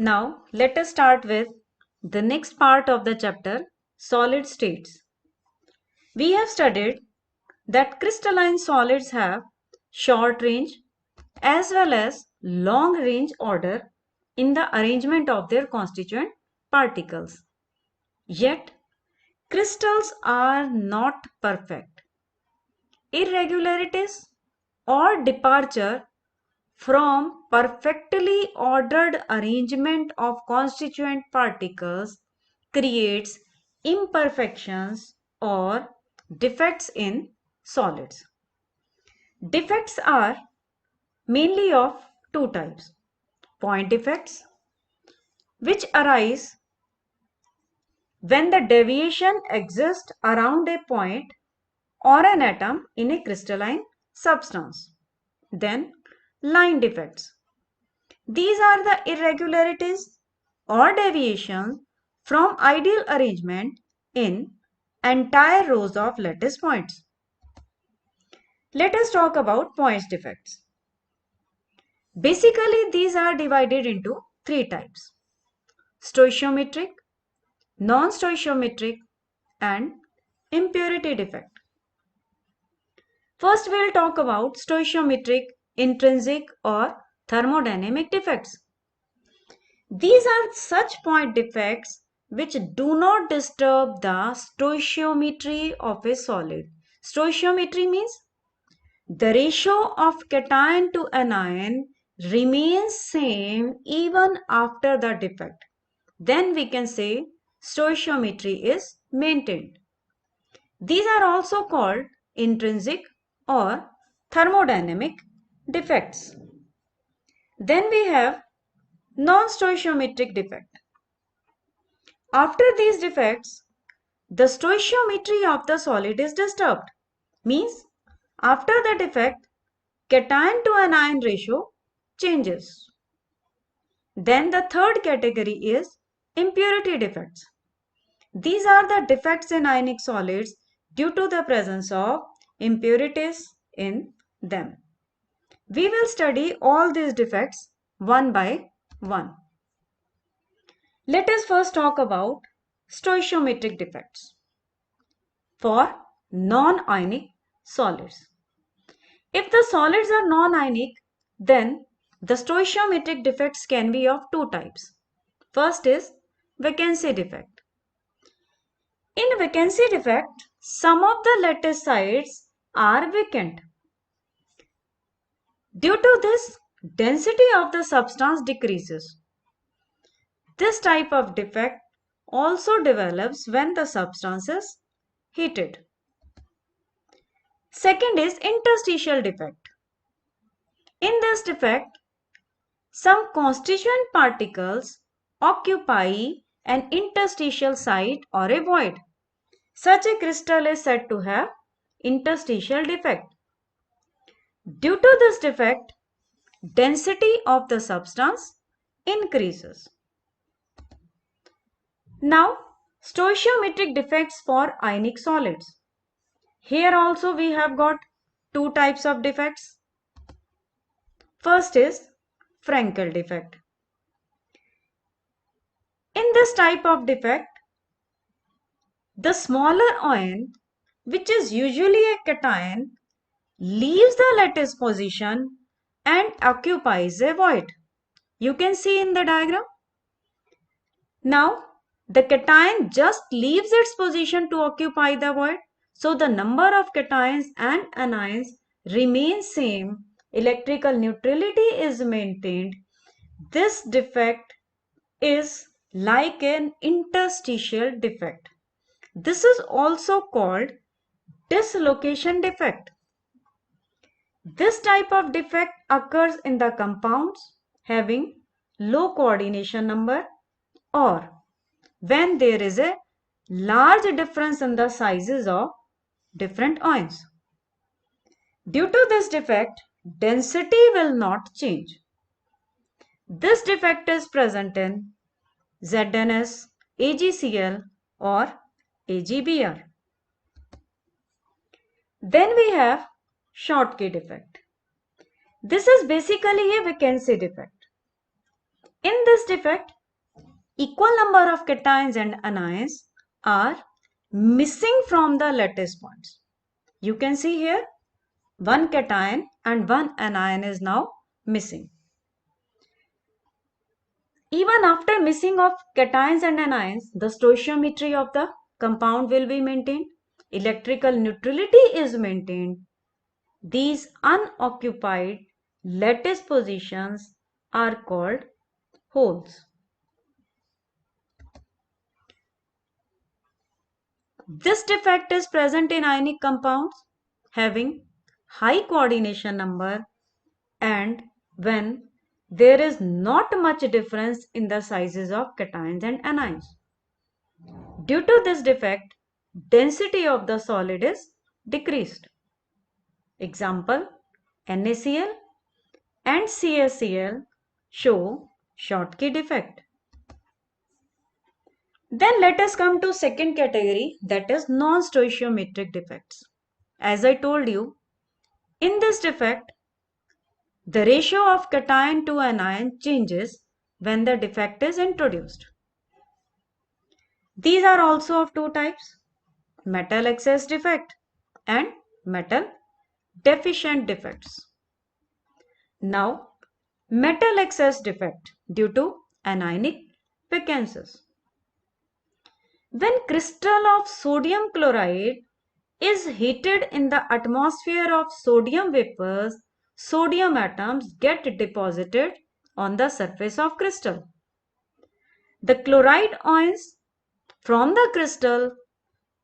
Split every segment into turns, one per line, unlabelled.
Now, let us start with the next part of the chapter, solid states. We have studied that crystalline solids have short range as well as long range order in the arrangement of their constituent particles. Yet, crystals are not perfect. Irregularities or departure from perfectly ordered arrangement of constituent particles creates imperfections or defects in solids. Defects are mainly of two types: point defects, which arise when the deviation exists around a point or an atom in a crystalline substance. Then, line defects. These are the irregularities or deviations from ideal arrangement in entire rows of lattice points. Let us talk about points defects. Basically, these are divided into three types: stoichiometric, non-stoichiometric, and impurity defect. First, we'll talk about stoichiometric, intrinsic, or thermodynamic defects. These are such point defects which do not disturb the stoichiometry of a solid. Stoichiometry means the ratio of cation to anion remains same even after the defect. Then we can say stoichiometry is maintained. These are also called intrinsic or thermodynamic defects. Then we have non-stoichiometric defect. After these defects, the stoichiometry of the solid is disturbed. Means, after the defect, cation to anion ratio changes. Then the third category is impurity defects. These are the defects in ionic solids due to the presence of impurities in them. We will study all these defects one by one. Let us first talk about stoichiometric defects for non-ionic solids. If the solids are non-ionic, then the stoichiometric defects can be of two types. First is vacancy defect. In vacancy defect, some of the lattice sites are vacant. Due to this, density of the substance decreases. This type of defect also develops when the substance is heated. Second is interstitial defect. In this defect, some constituent particles occupy an interstitial site or a void. Such a crystal is said to have interstitial defect. Due to this defect, density of the substance increases. Now, stoichiometric defects for ionic solids. Here also we have got two types of defects. First is Frankel defect. In this type of defect, the smaller ion, which is usually a cation, leaves the lattice position and occupies a void. You can see in the diagram. Now, the cation just leaves its position to occupy the void. So, the number of cations and anions remains same. Electrical neutrality is maintained. This defect is like an interstitial defect. This is also called dislocation defect. This type of defect occurs in the compounds having low coordination number or when there is a large difference in the sizes of different ions. Due to this defect, density will not change. This defect is present in ZnS, AgCl or AgBr. Then we have Schottky defect. This is basically a vacancy defect. In this defect, equal number of cations and anions are missing from the lattice points. You can see here one cation and one anion is now missing. Even after missing of cations and anions, the stoichiometry of the compound will be maintained. Electrical neutrality is maintained. These unoccupied lattice positions are called holes. This defect is present in ionic compounds having high coordination number and when there is not much difference in the sizes of cations and anions. Due to this defect, density of the solid is decreased. Example, NaCl and CaCl show Schottky defect. Then let us come to second category, that is non-stoichiometric defects. As I told you, in this defect, the ratio of cation to anion changes when the defect is introduced. These are also of two types, metal excess defect and metal deficient defects. Now, metal excess defect due to anionic vacancies. When crystal of sodium chloride is heated in the atmosphere of sodium vapors, sodium atoms get deposited on the surface of crystal. The chloride ions from the crystal,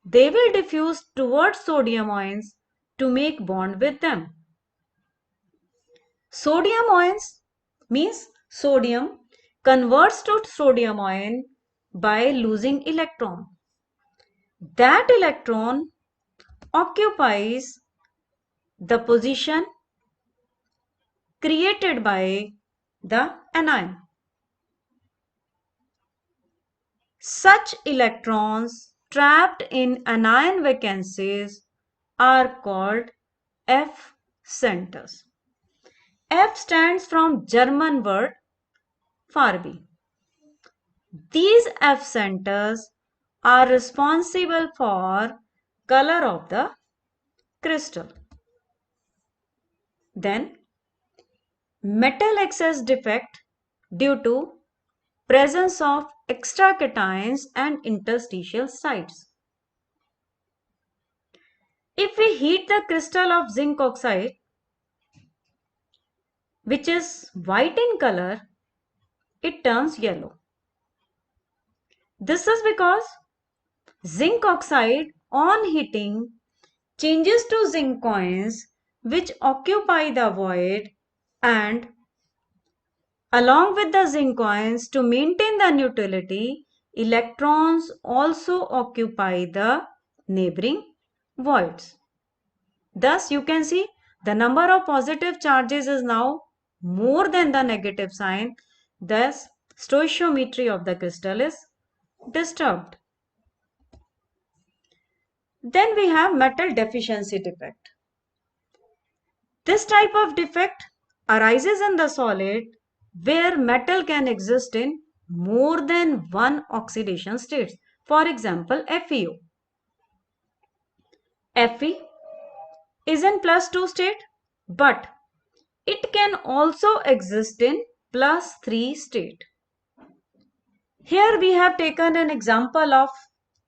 they will diffuse towards sodium ions to make bond with them. Sodium ions means sodium converts to sodium ion by losing electron. That electron occupies the position created by the anion. Such electrons trapped in anion vacancies are called F centers. F stands from German word Farbe. These F centers are responsible for color of the crystal. Then metal excess defect due to presence of extra cations and interstitial sites. If we heat the crystal of zinc oxide, which is white in color, it turns yellow. This is because zinc oxide on heating changes to zinc ions which occupy the void, and along with the zinc ions, to maintain the neutrality, electrons also occupy the neighboring voids. Thus, you can see the number of positive charges is now more than the negative sign. Thus, stoichiometry of the crystal is disturbed. Then we have metal deficiency defect. This type of defect arises in the solid where metal can exist in more than one oxidation states. For example, FeO. Fe is in +2 state, but it can also exist in +3 state. Here we have taken an example of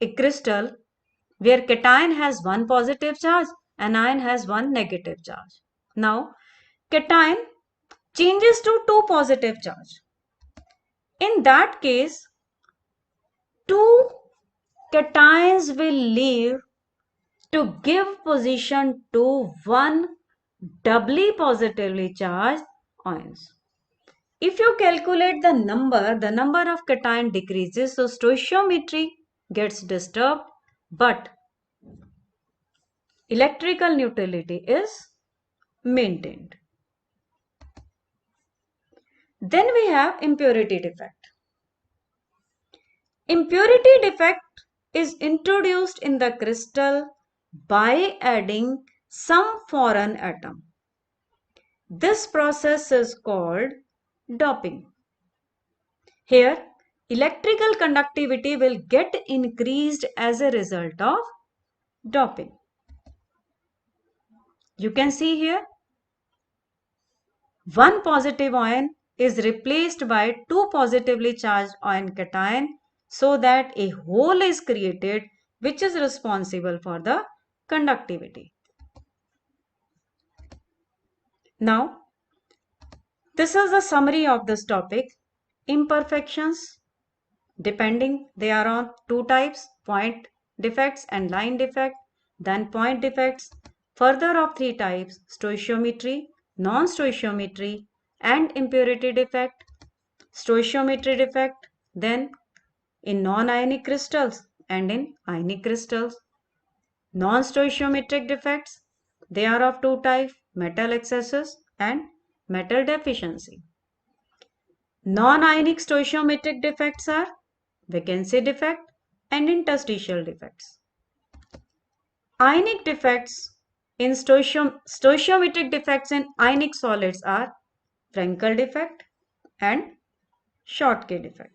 a crystal where cation has one positive charge and anion has one negative charge. Now, cation changes to 2 positive charge. In that case, 2 cations will leave to give position to 1 doubly positively charged ions. If you calculate the number of cation decreases, so stoichiometry gets disturbed, but electrical neutrality is maintained. Then we have impurity defect. Impurity defect is introduced in the crystal by adding some foreign atom. This process is called doping. Here, electrical conductivity will get increased as a result of doping. You can see here, one positive ion is replaced by two positively charged ion cation so that a hole is created which is responsible for the conductivity. Now, this is the summary of this topic. Imperfections, depending, they are on two types, point defects and line defect. Then point defects, further of three types, stoichiometry, non-stoichiometry and impurity defect. Stoichiometry defect, then in non-ionic crystals and in ionic crystals. Non-stoichiometric defects, they are of two types, metal excesses and metal deficiency. Non-ionic stoichiometric defects are vacancy defect and interstitial defects. Ionic defects in stoichiometric defects in ionic solids are Frenkel defect and Schottky defect.